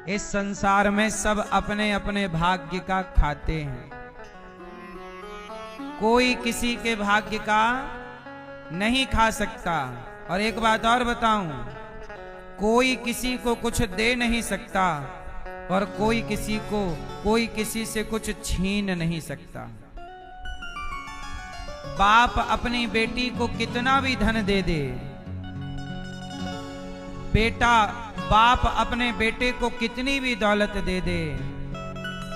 इस संसार में सब अपने अपने भाग्य का खाते हैं। कोई किसी के भाग्य का नहीं खा सकता। और एक बात और बताऊं, कोई किसी को कुछ दे नहीं सकता और कोई किसी से कुछ छीन नहीं सकता। बाप अपनी बेटी को कितना भी धन दे दे, बाप अपने बेटे को कितनी भी दौलत दे दे,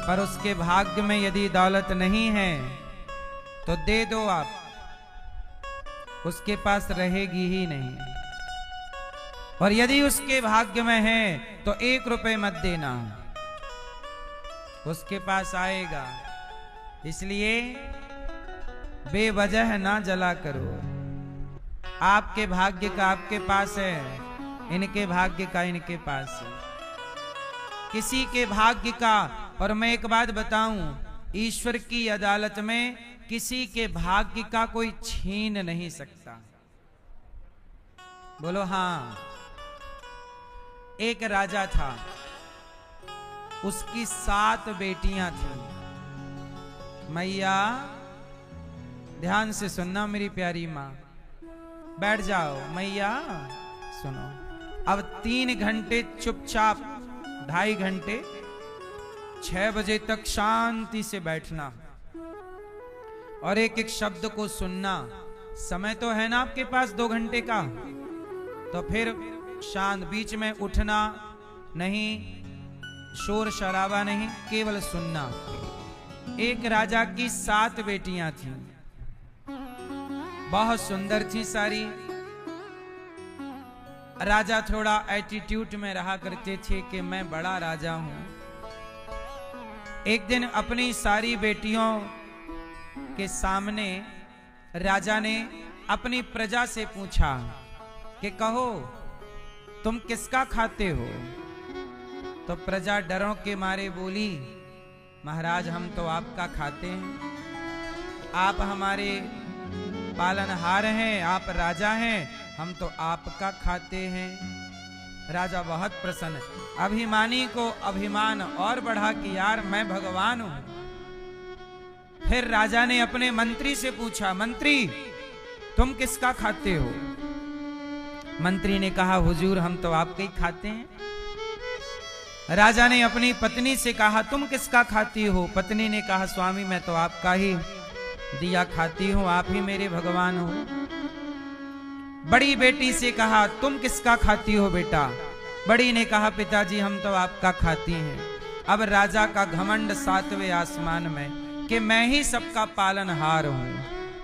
पर उसके भाग्य में यदि दौलत नहीं है तो दे दो आप, उसके पास रहेगी ही नहीं। और यदि उसके भाग्य में है तो 1 रुपए मत देना, उसके पास आएगा। इसलिए बेवजह ना जला करो। आपके भाग्य का आपके पास है, इनके भाग्य का इनके पास है। किसी के भाग्य का, और मैं एक बात बताऊं, ईश्वर की अदालत में किसी के भाग्य का कोई छीन नहीं सकता। बोलो हाँ। एक राजा था, उसकी 7 बेटियां थी। मैया ध्यान से सुनना मेरी प्यारी मां, बैठ जाओ मैया सुनो। अब 3 घंटे चुपचाप, 2.5 घंटे, 6 बजे तक शांति से बैठना और एक एक शब्द को सुनना। समय तो है ना आपके पास 2 घंटे का, तो फिर शांत, बीच में उठना नहीं, शोर शराबा नहीं, केवल सुनना। एक राजा की 7 बेटियां थीं, बहुत सुंदर थी सारी। राजा थोड़ा एटीट्यूड में रहा करते थे कि मैं बड़ा राजा हूं। एक दिन अपनी सारी बेटियों के सामने राजा ने अपनी प्रजा से पूछा कि कहो तुम किसका खाते हो? तो प्रजा डरों के मारे बोली, महाराज हम तो आपका खाते हैं, आप हमारे पालनहार हैं, आप राजा हैं, हम तो आपका खाते हैं। राजा बहुत प्रसन्न, अभिमानी को अभिमान और बढ़ा कि यार मैं भगवान हूं। फिर राजा ने अपने मंत्री से पूछा, मंत्री तुम किसका खाते हो? मंत्री ने कहा, हुजूर हम तो आपके ही खाते हैं। राजा ने अपनी पत्नी से कहा, तुम किसका खाती हो? पत्नी ने कहा, स्वामी मैं तो आपका ही दिया खाती हूं, आप ही मेरे भगवान हो। बड़ी बेटी से कहा, तुम किसका खाती हो बेटा? बड़ी ने कहा, पिताजी हम तो आपका खाती हैं। अब राजा का घमंड 7वें आसमान में कि मैं ही सबका पालनहार हूं,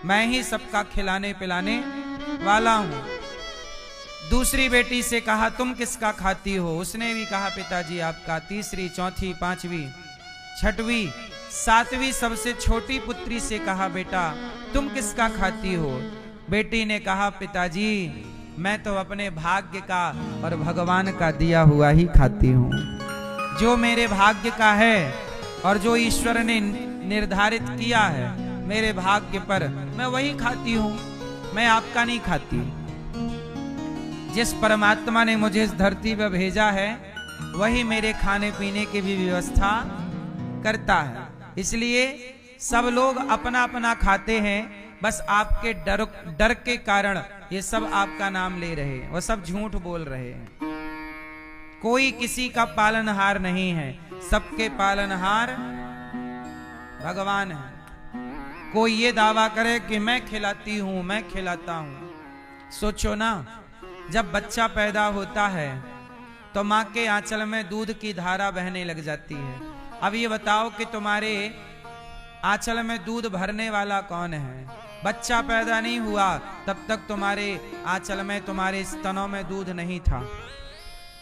मैं ही सबका खिलाने पिलाने वाला हूं। दूसरी बेटी से कहा, तुम किसका खाती हो? उसने भी कहा, पिताजी आपका। तीसरी, चौथी, 5वीं, 6वीं, 7वीं सबसे छोटी पुत्री से कहा, बेटा तुम किसका खाती हो? बेटी ने कहा, पिताजी मैं तो अपने भाग्य का और भगवान का दिया हुआ ही खाती हूँ। जो मेरे भाग्य का है और जो ईश्वर ने निर्धारित किया है मेरे भाग्य पर, मैं वही खाती हूँ, मैं आपका नहीं खाती। जिस परमात्मा ने मुझे इस धरती पर भेजा है वही मेरे खाने पीने की भी व्यवस्था करता है। इसलिए सब लोग अपना अपना खाते हैं, बस आपके डर के कारण ये सब आपका नाम ले रहे हैं, वो सब झूठ बोल रहे हैं। कोई किसी का पालनहार नहीं है, सबके पालनहार भगवान है। कोई ये दावा करे कि मैं खिलाती हूं, मैं खिलाता हूं। सोचो ना, जब बच्चा पैदा होता है तो माँ के आंचल में दूध की धारा बहने लग जाती है। अब ये बताओ कि तुम्हारे आंचल में दूध भरने वाला कौन है? बच्चा पैदा नहीं हुआ तब तक तुम्हारे आंचल में, तुम्हारे स्तनों में दूध नहीं था,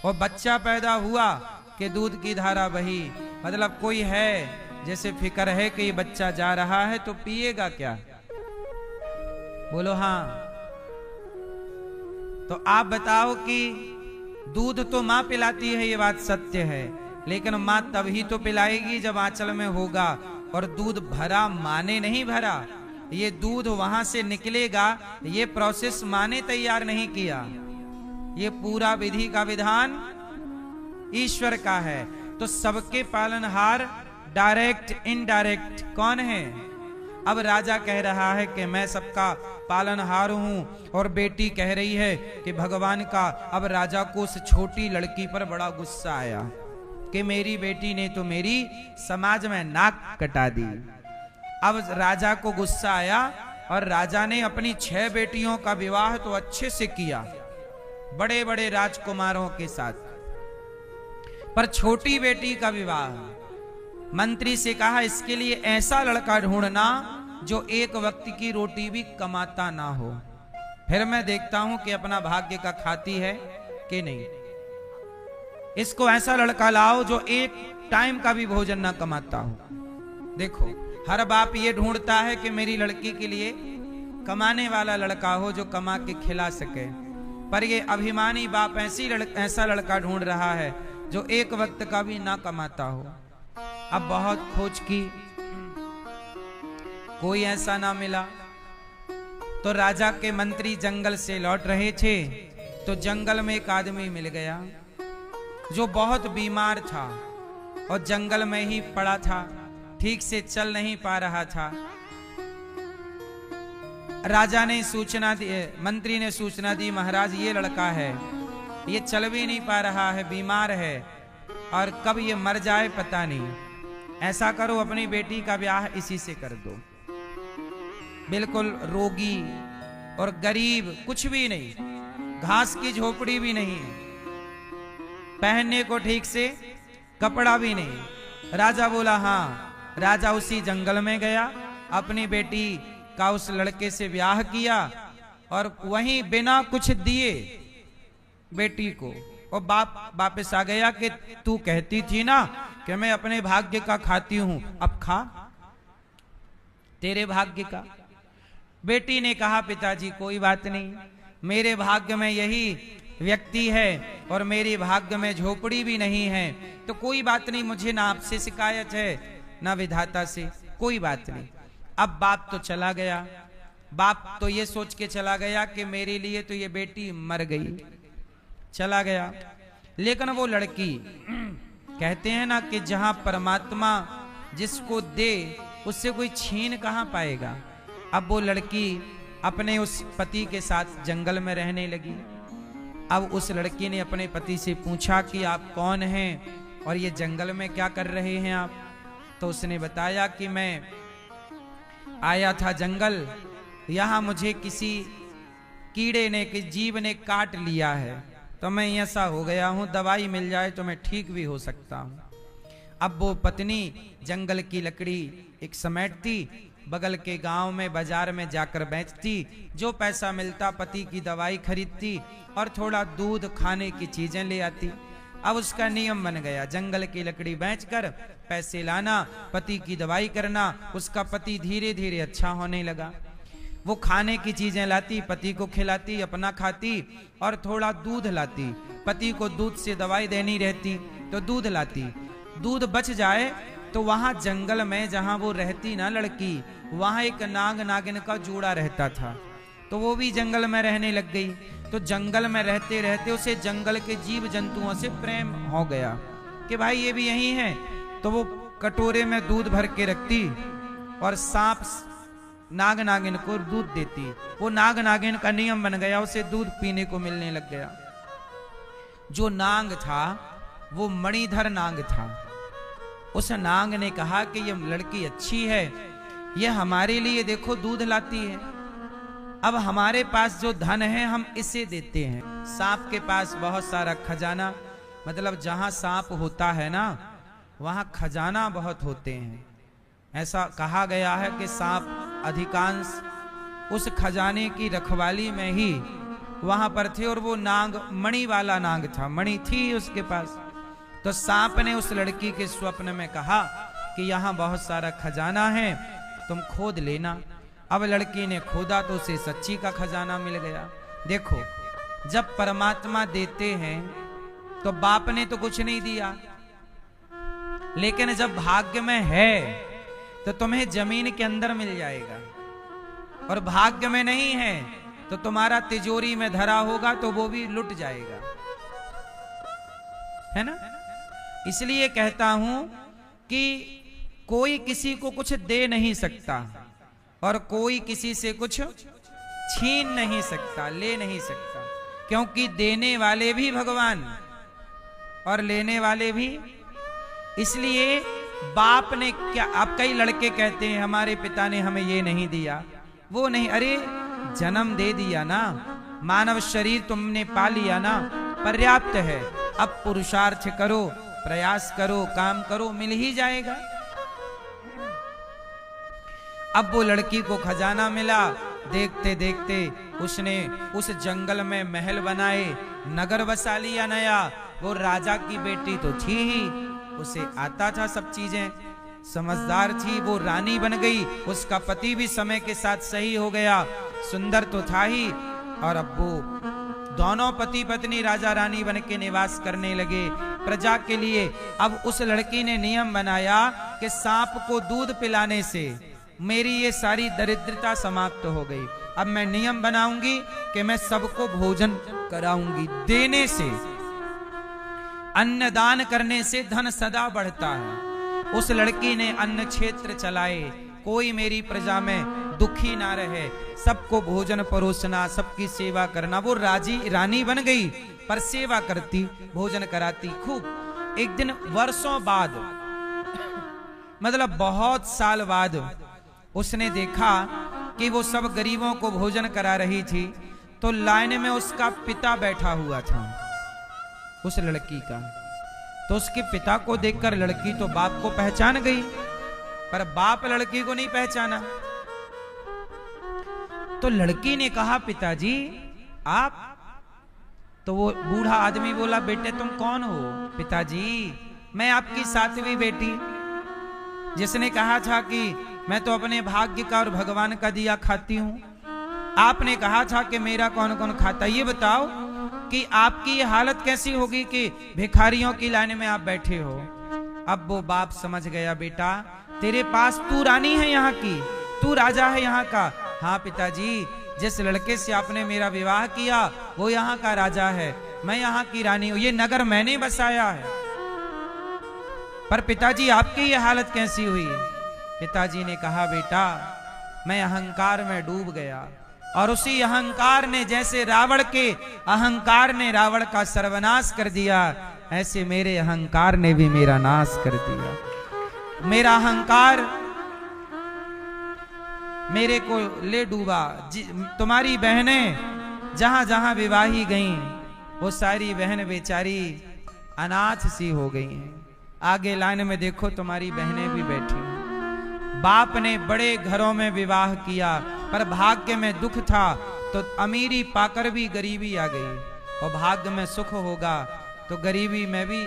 और बच्चा पैदा हुआ कि दूध की धारा बही। मतलब कोई है जैसे फिक्र है कि ये बच्चा जा रहा है तो पिएगा क्या? बोलो हाँ। तो आप बताओ कि दूध तो मां पिलाती है, ये बात सत्य है, लेकिन मां तभी तो पिलाएगी जब आंचल में होगा। और दूध भरा मां ने नहीं भरा, ये दूध वहां से निकलेगा, ये प्रोसेस मां ने तैयार नहीं किया, ये पूरा विधि का विधान ईश्वर का है। तो सबके पालनहार डायरेक्ट इनडायरेक्ट कौन है? अब राजा कह रहा है कि मैं सबका पालनहार हूं, और बेटी कह रही है कि भगवान का। अब राजा को उस छोटी लड़की पर बड़ा गुस्सा आया कि मेरी बेटी ने तो मेरी समाज में नाक कटा दी। अब राजा को गुस्सा आया और राजा ने अपनी 6 बेटियों का विवाह तो अच्छे से किया, बड़े बड़े राजकुमारों के साथ, पर छोटी बेटी का विवाह मंत्री से कहा इसके लिए ऐसा लड़का ढूंढना जो एक वक्त की रोटी भी कमाता ना हो, फिर मैं देखता हूं कि अपना भाग्य का खाती है कि नहीं। इसको ऐसा लड़का लाओ जो एक टाइम का भी भोजन ना कमाता हो। देखो, हर बाप ये ढूंढता है कि मेरी लड़की के लिए कमाने वाला लड़का हो जो कमा के खिला सके, पर ये अभिमानी बाप ऐसा लड़का ढूंढ रहा है जो एक वक्त का भी ना कमाता हो। अब बहुत खोज की, कोई ऐसा ना मिला। तो राजा के मंत्री जंगल से लौट रहे थे, तो जंगल में एक आदमी मिल गया जो बहुत बीमार था और जंगल में ही पड़ा था, ठीक से चल नहीं पा रहा था। राजा ने सूचना दी, मंत्री ने सूचना दी, महाराज ये लड़का है, ये चल भी नहीं पा रहा है, बीमार है, और कब ये मर जाए पता नहीं। ऐसा करो अपनी बेटी का ब्याह इसी से कर दो। बिल्कुल रोगी और गरीब, कुछ भी नहीं, घास की झोपड़ी भी नहीं, पहनने को ठीक से कपड़ा भी नहीं। राजा बोला हाँ। राजा उसी जंगल में गया, अपनी बेटी का उस लड़के से ब्याह किया, और वहीं बिना कुछ दिए बेटी को, और बाप वापस आ गया कि तू कहती थी ना कि मैं अपने भाग्य का खाती हूं, अब खा तेरे भाग्य का। बेटी ने कहा पिताजी कोई बात नहीं, मेरे भाग्य में यही व्यक्ति है और मेरे भाग्य में झोपड़ी भी नहीं है, तो कोई बात नहीं, मुझे ना आपसे शिकायत है ना विधाता से, कोई बात नहीं। अब बाप तो चला गया, बाप तो ये सोच के चला गया कि मेरे लिए तो ये बेटी मर गई, चला गया। लेकिन वो लड़की, कहते हैं ना कि जहां परमात्मा जिसको दे उससे कोई छीन कहां पाएगा। अब वो लड़की अपने उस पति के साथ जंगल में रहने लगी। अब उस लड़की ने अपने पति से पूछा कि आप कौन हैं और ये जंगल में क्या कर रहे हैं आप? तो उसने बताया कि मैं आया था जंगल, यहाँ मुझे किसी कीड़े ने, किसी जीव ने काट लिया है, तो मैं ऐसा हो गया हूँ, दवाई मिल जाए तो मैं ठीक भी हो सकता हूँ। अब वो पत्नी जंगल की लकड़ी एक समेटती, बगल के गांव में बाजार में जाकर बेचती, जो पैसा मिलता पति की दवाई खरीदती और थोड़ा दूध खाने की चीजें ले आती। अब उसका नियम बन गया, जंगल की लकड़ी बेचकर पैसे लाना, पति की दवाई करना। उसका पति धीरे धीरे अच्छा होने लगा। वो खाने की चीजें लाती, पति को खिलाती, अपना खाती, और थोड़ा दूध लाती। पति को दूध से दवाई देनी रहती तो दूध लाती। दूध बच जाए तो वहां जंगल में जहां वो रहती ना लड़की, वहां एक नाग नागिन का जोड़ा रहता था, तो वो भी जंगल में रहने लग गई। तो जंगल में रहते रहते उसे जंगल के जीव जंतुओं से प्रेम हो गया कि भाई ये भी यही है। तो वो कटोरे में दूध भर के रखती और सांप नाग नागिन को दूध देती। वो नाग नागिन का नियम बन गया, उसे दूध पीने को मिलने लग गया। जो नाग था वो मणिधर नाग था। उस नाग ने कहा कि ये लड़की अच्छी है, ये हमारे लिए देखो दूध लाती है, अब हमारे पास जो धन है हम इसे देते हैं। सांप के पास बहुत सारा खजाना, मतलब जहां सांप होता है ना वहां खजाना बहुत होते हैं। ऐसा कहा गया है कि सांप अधिकांश उस खजाने की रखवाली में ही वहां पर थे, और वो नाग मणि वाला नाग था, मणि थी उसके पास। तो सांप ने उस लड़की के स्वप्न में कहा कि यहाँ बहुत सारा खजाना है, तुम खोद लेना। अब लड़की ने खोदा तो उसे सच्ची का खजाना मिल गया। देखो, जब परमात्मा देते हैं तो बाप ने तो कुछ नहीं दिया, लेकिन जब भाग्य में है तो तुम्हें जमीन के अंदर मिल जाएगा, और भाग्य में नहीं है तो तुम्हारा तिजोरी में धरा होगा तो वो भी लुट जाएगा, है ना। इसलिए कहता हूं कि कोई किसी को कुछ दे नहीं सकता और कोई किसी से कुछ छीन नहीं सकता, ले नहीं सकता, क्योंकि देने वाले भी भगवान और लेने वाले भी। इसलिए बाप ने क्या, अब कई लड़के कहते हैं हमारे पिता ने हमें ये नहीं दिया वो नहीं, अरे जन्म दे दिया ना, मानव शरीर तुमने पा लिया ना, पर्याप्त है। अब पुरुषार्थ करो, प्रयास करो, काम करो, मिल ही जाएगा। अब वो लड़की को खजाना मिला, देखते देखते उसने उस जंगल में महल बनाए, नगर बसा लिया नया। वो राजा की बेटी तो थी ही, उसे आता था सब चीजें, समझदार थी, वो रानी बन गई। उसका पति भी समय के साथ सही हो गया, सुंदर तो था ही। और अब वो दोनों पति पत्नी राजा रानी बन के निवास करने लगे प्रजा के लिए। अब उस लड़की ने नियम बनाया कि सांप को दूध पिलाने से मेरी ये सारी दरिद्रता समाप्त हो गई। अब मैं नियम बनाऊंगी कि मैं सबको भोजन कराऊंगी। देने से, अन्नदान करने से धन सदा बढ़ता है। उस लड़की ने अन्न क्षेत्र चलाए, कोई मेरी प्रजा में दुखी ना रहे, सबको भोजन परोसना, सबकी सेवा करना। वो रानी बन गई पर सेवा करती, भोजन कराती खूब। एक दिन वर्षों बाद, मतलब बहुत साल बाद, उसने देखा कि वो सब गरीबों को भोजन करा रही थी, तो लाइन में उसका पिता बैठा हुआ था, उस लड़की का। तो उसके पिता को देखकर लड़की तो बाप को पहचान गई, पर बाप लड़की को नहीं पहचाना। तो लड़की ने कहा, पिताजी आप? तो वो बूढ़ा आदमी बोला, बेटे तुम कौन हो? पिताजी मैं आपकी सातवीं बेटी, जिसने कहा था कि मैं तो अपने भाग्य का और भगवान का दिया खाती हूं। आपने कहा था कि मेरा कौन कौन खाता। ये बताओ कि आपकी ये हालत कैसी होगी कि भिखारियों की लाइन में आप बैठे हो। अब वो बाप समझ गया, बेटा तेरे पास, तू रानी है यहाँ की, तू राजा है यहाँ का। हाँ पिताजी, जिस लड़के से आपने मेरा विवाह किया वो यहाँ का राजा है, मैं यहाँ की रानी हूं, ये नगर मैंने बसाया है। पर पिताजी आपकी ये हालत कैसी हुई? पिताजी ने कहा, बेटा मैं अहंकार में डूब गया, और उसी अहंकार ने, जैसे रावण के अहंकार ने रावण का सर्वनाश कर दिया, ऐसे मेरे अहंकार ने भी मेरा नाश कर दिया। मेरा अहंकार मेरे को ले डूबा। तुम्हारी बहनें जहां जहां विवाही गईं, वो सारी बहन बेचारी अनाथ सी हो गई हैं। आगे लाइन में देखो तुम्हारी बहनें भी बैठी हैं। बाप ने बड़े घरों में विवाह किया, पर भाग्य में दुख था तो अमीरी पाकर भी गरीबी आ गई, और भाग्य में सुख होगा तो गरीबी में भी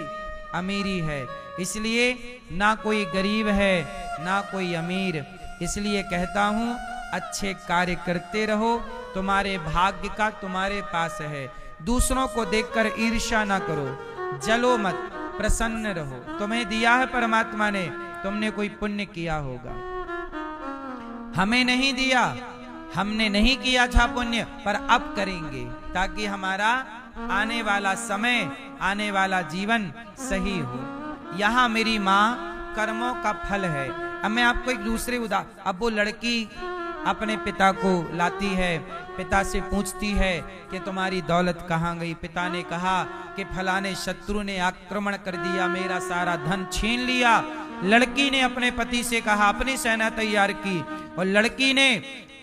अमीरी है। इसलिए ना कोई गरीब है ना कोई अमीर। इसलिए कहता हूं, अच्छे कार्य करते रहो, तुम्हारे भाग्य का तुम्हारे पास है। दूसरों को देखकर ईर्ष्या ना करो, जलो मत, प्रसन्न रहो। तुम्हें दिया है परमात्मा ने, तुमने कोई पुण्य किया होगा। हमें नहीं दिया, हमने नहीं किया था पुण्य, पर अब करेंगे ताकि हमारा आने वाला समय, आने वाला जीवन सही हो। यहां मेरी मां कर्मों का फल है। अब मैं आपको एक दूसरे अब वो लड़की अपने पिता को लाती है, पिता से पूछती है कि तुम्हारी दौलत कहाँ गई। पिता ने कहा कि फलाने शत्रु ने आक्रमण कर दिया, मेरा सारा धन छीन लिया। लड़की ने अपने पति से कहा, अपनी सेना तैयार की, और लड़की ने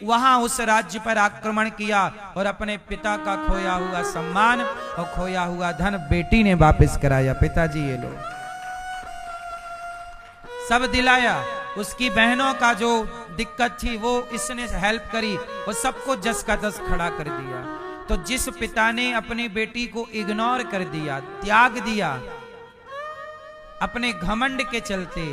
वहां उस राज्य पर आक्रमण किया और अपने पिता का खोया हुआ सम्मान और खोया हुआ धन बेटी ने वापस कराया। पिताजी ये लो, सब दिलाया। उसकी बहनों का जो दिक्कत थी वो इसने हेल्प करी, और सबको जस का तस खड़ा कर दिया। तो जिस पिता ने अपनी बेटी को इग्नोर कर दिया, त्याग दिया अपने घमंड के चलते,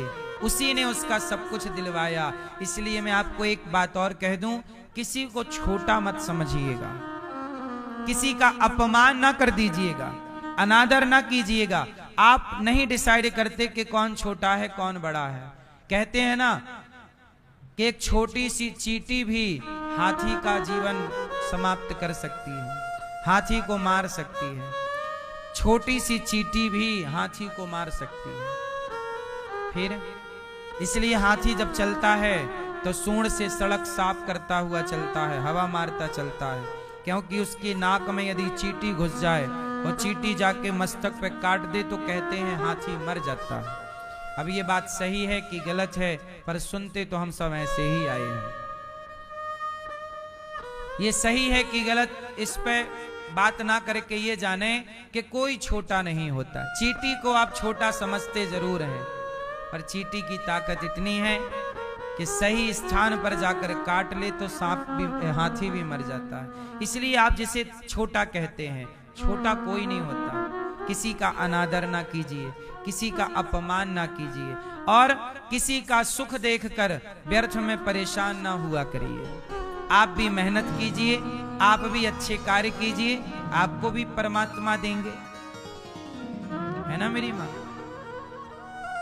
उसी ने उसका सब कुछ दिलवाया। इसलिए मैं आपको एक बात और कह दूं, किसी को छोटा मत समझिएगा, किसी का अपमान ना कर दीजिएगा, अनादर ना कीजिएगा। आप नहीं डिसाइड करते कि कौन छोटा है कौन बड़ा है। कहते हैं ना कि एक छोटी सी चींटी भी हाथी का जीवन समाप्त कर सकती है, हाथी को मार सकती है। छोटी सी चींटी भी हाथी को मार सकती है। फिर इसलिए हाथी जब चलता है तो सूंड से सड़क साफ करता हुआ चलता है, हवा मारता चलता है, क्योंकि उसकी नाक में यदि चींटी घुस जाए और चींटी जाके मस्तक पे काट दे तो कहते हैं हाथी मर जाता है। अब ये बात सही है कि गलत है, पर सुनते तो हम सब ऐसे ही आए हैं। ये सही है कि गलत, इस पे बात ना करके ये जाने कि कोई छोटा नहीं होता। चींटी को आप छोटा समझते जरूर हैं, पर चींटी की ताकत इतनी है कि सही स्थान पर जाकर काट ले तो सांप भी, हाथी भी मर जाता है। इसलिए आप जिसे छोटा कहते हैं, छोटा कोई नहीं होता। किसी का अनादर ना कीजिए, किसी का अपमान ना कीजिए, और किसी का सुख देखकर व्यर्थ में परेशान ना हुआ करिए। आप भी मेहनत कीजिए, आप भी अच्छे कार्य कीजिए, आपको भी परमात्मा देंगे, है ना मेरी माँ।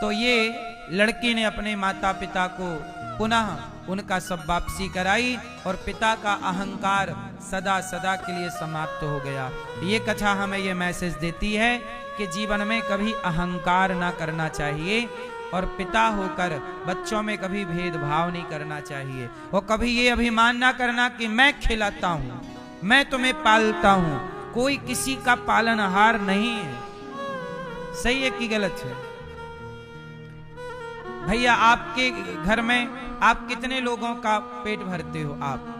तो ये लड़की ने अपने माता पिता को पुनः उनका सब वापसी कराई और पिता का अहंकार सदा सदा के लिए समाप्त हो गया। ये कथा हमें ये मैसेज देती है कि जीवन में कभी अहंकार ना करना चाहिए, और पिता होकर बच्चों में कभी भेदभाव नहीं करना चाहिए, और कभी ये अभिमान ना करना कि मैं खिलाता हूं, मैं तुम्हें पालता हूं। कोई किसी का पालनहार नहीं है। सही है कि गलत है? भैया आपके घर में आप कितने लोगों का पेट भरते हो? आप